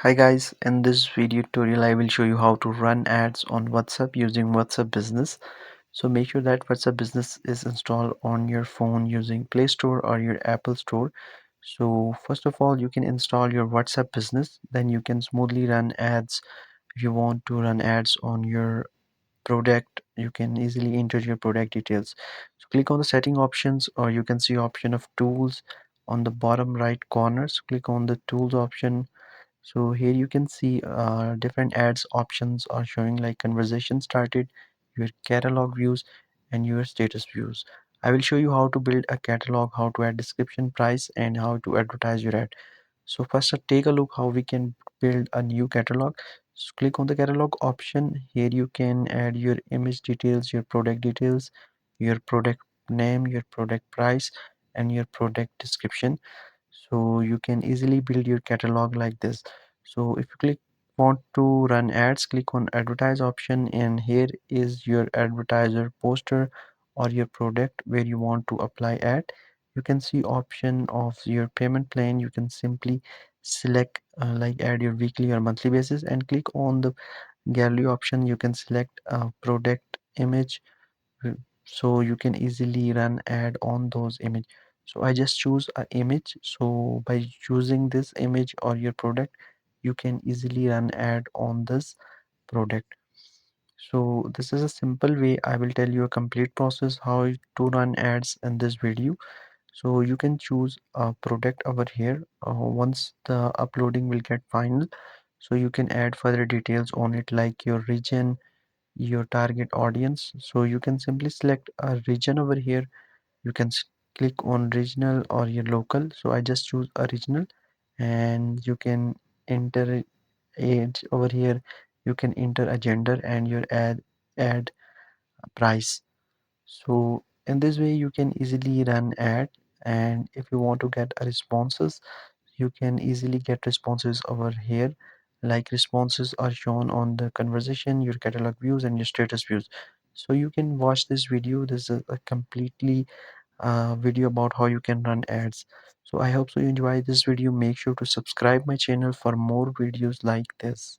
Hi guys, in this video tutorial I will show you how to run ads on WhatsApp using WhatsApp Business. So make sure that WhatsApp Business is installed on your phone using Play Store or your Apple Store. So first of all, you can install your WhatsApp Business, then you can smoothly run ads. If you want to run ads on your product, you can easily enter your product details. So click on the setting options, or you can see option of tools on the bottom right corner. So click on the tools option. So here you can see different ads options are showing, like conversation started, your catalog views, and your status views. I will show you how to build a catalog, how to add description, price, and how to advertise your ad. So first take a look how we can build a new catalog. So click on the catalog option. Here you can add your image details, your product details, your product name, your product price, and your product description. So you can easily build your catalog like this. So if you want to run ads, click on advertise option, and here is your advertiser poster or your product where you want to apply ad. You can see option of your payment plan. You can simply select like add your weekly or monthly basis, and click on the gallery option. You can select a product image, uh, so you can easily run ad on those image. So I just choose a image. So by choosing this image or your product, you can easily run ad on this product. So this is a simple way. I will tell you a complete process how to run ads in this video. So you can choose a product over here. Once the uploading will get final, so you can add further details on it, like your region, your target audience. So you can simply select a region over here. You can click on regional or your local. So I just choose a regional, and you can enter age over here. You can enter a gender and your ad price. So in this way you can easily run ad. And if you want to get a responses, you can easily get responses over here. Like responses are shown on the conversation, your catalog views, and your status views. So you can watch this video. This is a completely video about how you can run ads. So I hope so you enjoy this video. Make sure to subscribe my channel for more videos like this.